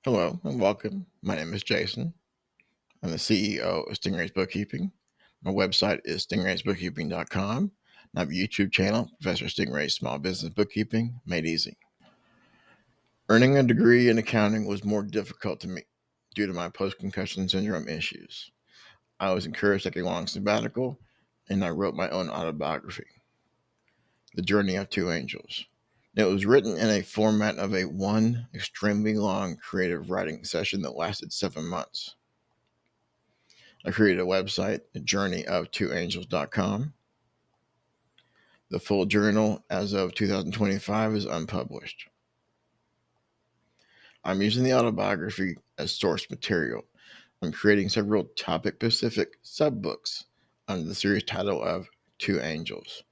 Hello and welcome. My name is Jason. I'm the CEO of Stingray's Bookkeeping. My website is stingraysbookkeeping.com. I have a YouTube channel, Professor Stingray's Small Business Bookkeeping Made Easy. Earning a degree in accounting was more difficult to me due to my post-concussion syndrome issues. I was encouraged to take a long sabbatical, and I wrote my own autobiography, The Journey of Two Angels. It was written in a format of one extremely long creative writing session that lasted 7 months. I created a website, journeyoftwoangels.com. The full journal, as of 2025, is unpublished. I'm using the autobiography as source material. I'm creating several topic-specific sub-books under the series title of Two Angels.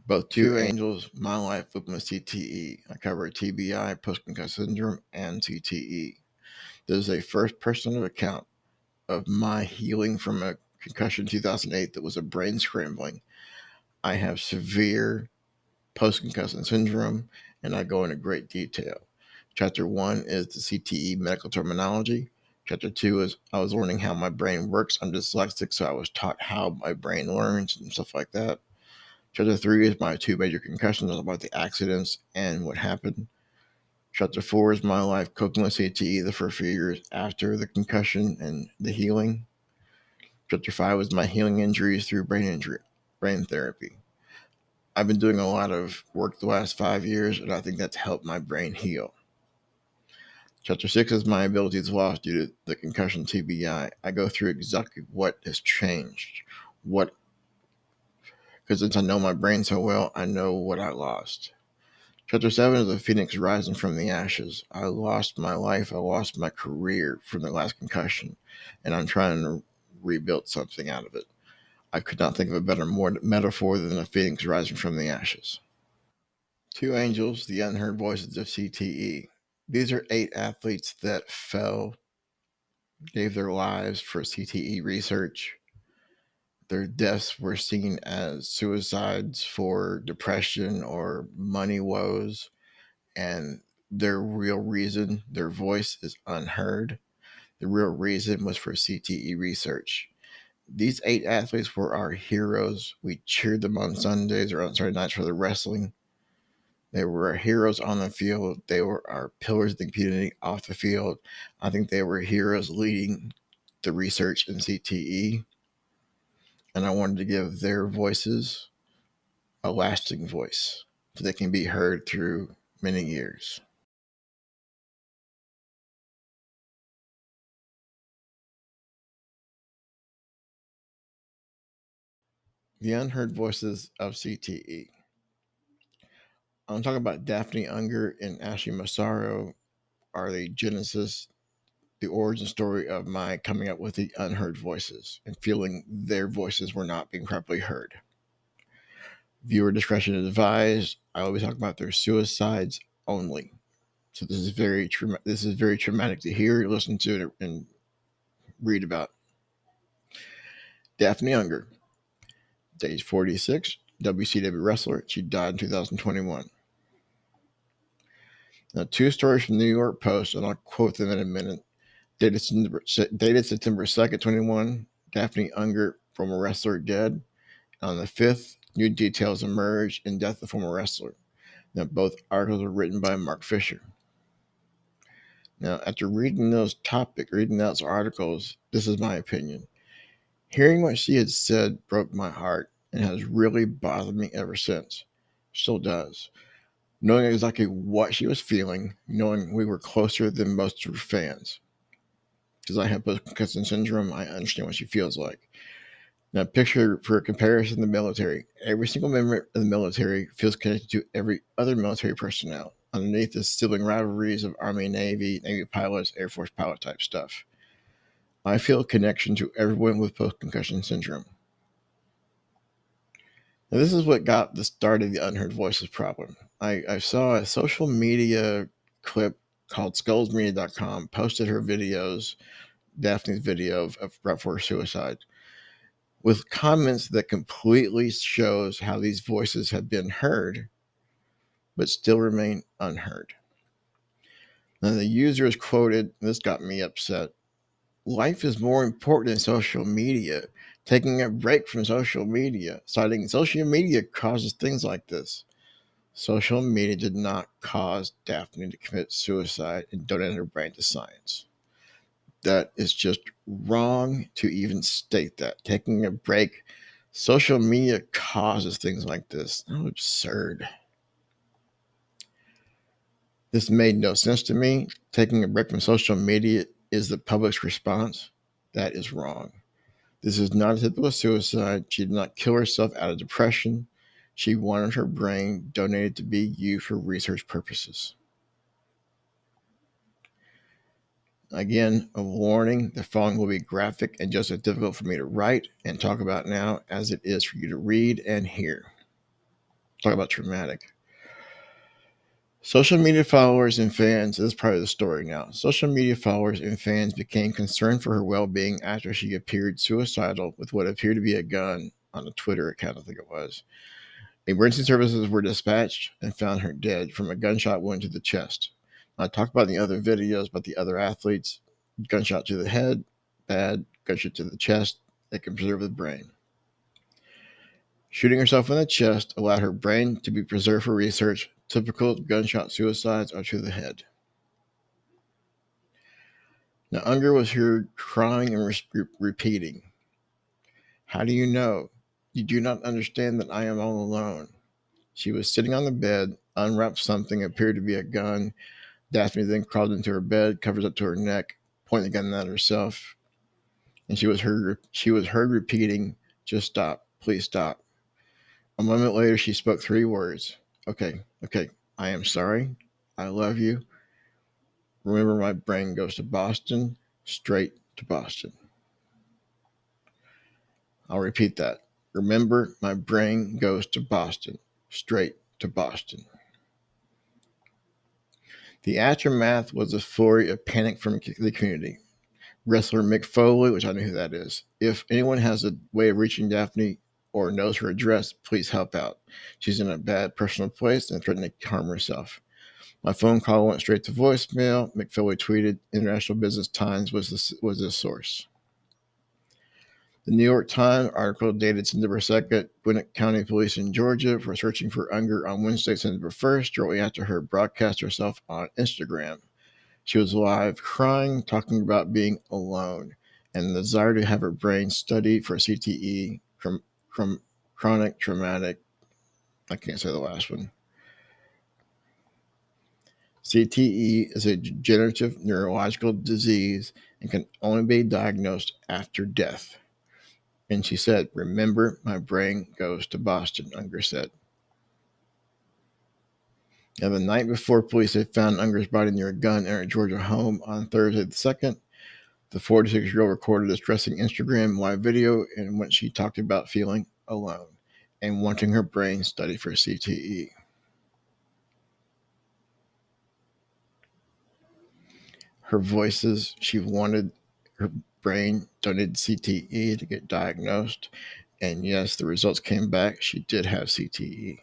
Both Two Angels, My Life with CTE. I cover TBI, Post-Concussion Syndrome, and CTE. This is a first-person account of my healing from a concussion in 2008 that was a brain scrambling. I have severe post-concussion syndrome, and I go into great detail. Chapter 1 is the CTE medical terminology. Chapter 2 is I was learning how my brain works. I'm dyslexic, so I was taught how my brain learns and stuff like that. Chapter 3 is my 2 major concussions, about the accidents and what happened. Chapter 4 is my life coping with CTE the first few years after the concussion and the healing. Chapter 5 was my healing injuries through brain therapy. I've been doing a lot of work the last 5 years, and I think that's helped my brain heal. Chapter 6 is my abilities lost due to the concussion TBI. I go through exactly what has changed, because since I know my brain so well, I know what I lost. Chapter 7 is the phoenix rising from the ashes. I lost my life, I lost my career from the last concussion, and I'm trying to rebuild something out of it. I could not think of a better metaphor than a phoenix rising from the ashes. Two Angels, the Unheard Voices of CTE. These are 8 athletes that gave their lives for CTE research. Their deaths were seen as suicides for depression or money woes, and their real reason, their voice is unheard. The real reason was for CTE research. These 8 athletes were our heroes. We cheered them on Sundays or on Saturday nights for the wrestling. They were our heroes on the field. They were our pillars of the community off the field. I think they were heroes leading the research in CTE. And I wanted to give their voices a lasting voice so they can be heard through many years. The Unheard Voices of CTE. I'm talking about Daffney Unger and Ashley Massaro are the genesis, the origin story of my coming up with the unheard voices and feeling their voices were not being properly heard. Viewer discretion is advised. I always talk about their suicides only. So this is very traumatic to hear, listen to, it, and read about. Daffney Unger, age 46, WCW wrestler. She died in 2021. Now, 2 stories from the New York Post, and I'll quote them in a minute. Dated September 2nd, 21, Daffney Unger, former wrestler, dead. On the 5th, new details emerged in death of former wrestler. Now, both articles were written by Mark Fisher. Now, after reading those articles, this is my opinion. Hearing what she had said broke my heart and has really bothered me ever since. Still does. Knowing exactly what she was feeling, knowing we were closer than most of her fans. Because I have post-concussion syndrome, I understand what she feels like. Now, picture for a comparison the military. Every single member of the military feels connected to every other military personnel underneath the sibling rivalries of Army and Navy pilots, Air Force pilot type stuff. I feel a connection to everyone with post-concussion syndrome. Now, this is what got the start of the Unheard Voices problem. I saw a social media clip called skullsmedia.com posted her videos, Daphne's video of prep for suicide, with comments that completely shows how these voices have been heard, but still remain unheard. Now, the user is quoted, this got me upset. Life is more important than social media. Taking a break from social media, citing social media causes things like this. Social media did not cause Daphne to commit suicide and donate her brain to science. That is just wrong to even state that. Taking a break, social media causes things like this. How absurd. This made no sense to me. Taking a break from social media is the public's response. That is wrong. This is not a typical suicide. She did not kill herself out of depression. She wanted her brain donated to be used for research purposes. Again, a warning, the following will be graphic and just as difficult for me to write and talk about now as it is for you to read and hear. Talk about traumatic. Social media followers and fans, this is part of the story now. Social media followers and fans became concerned for her well-being after she appeared suicidal with what appeared to be a gun on a Twitter account, I think it was. Emergency services were dispatched and found her dead from a gunshot wound to the chest. I talked about in the other videos about the other athletes. Gunshot to the head, bad. Gunshot to the chest, they can preserve the brain. Shooting herself in the chest allowed her brain to be preserved for research. Typical gunshot suicides are to the head. Now, Unger was heard crying and repeating, "How do you know? You do not understand that I am all alone." She was sitting on the bed, unwrapped something, appeared to be a gun. Daphne then crawled into her bed, covered up to her neck, pointing the gun at herself, and she was heard repeating, "Just stop, please stop." A moment later, she spoke 3 words. Okay, I am sorry. I love you. Remember, my brain goes to Boston, straight to Boston. I'll repeat that. Remember, my brain goes to Boston, straight to Boston. The aftermath was a flurry of panic from the community. Wrestler Mick Foley, which I know who that is. If anyone has a way of reaching Daphne or knows her address, please help out. She's in a bad personal place and threatening to harm herself. My phone call went straight to voicemail. McFoley tweeted, International Business Times was the source. The New York Times article dated September 2nd, Gwinnett County Police in Georgia were searching for Unger on Wednesday, September 1st, shortly after her broadcast herself on Instagram. She was live crying, talking about being alone, and the desire to have her brain studied for CTE, from chronic traumatic, I can't say the last one. CTE is a degenerative neurological disease and can only be diagnosed after death. And she said, remember, my brain goes to Boston, Unger said. Now, the night before police had found Unger's body near a gun in her Georgia home on Thursday the 2nd, the 46-year-old recorded a distressing Instagram live video in which she talked about feeling alone and wanting her brain studied for CTE. Her voices, she wanted her brain donated CTE to get diagnosed. And yes, the results came back. She did have CTE.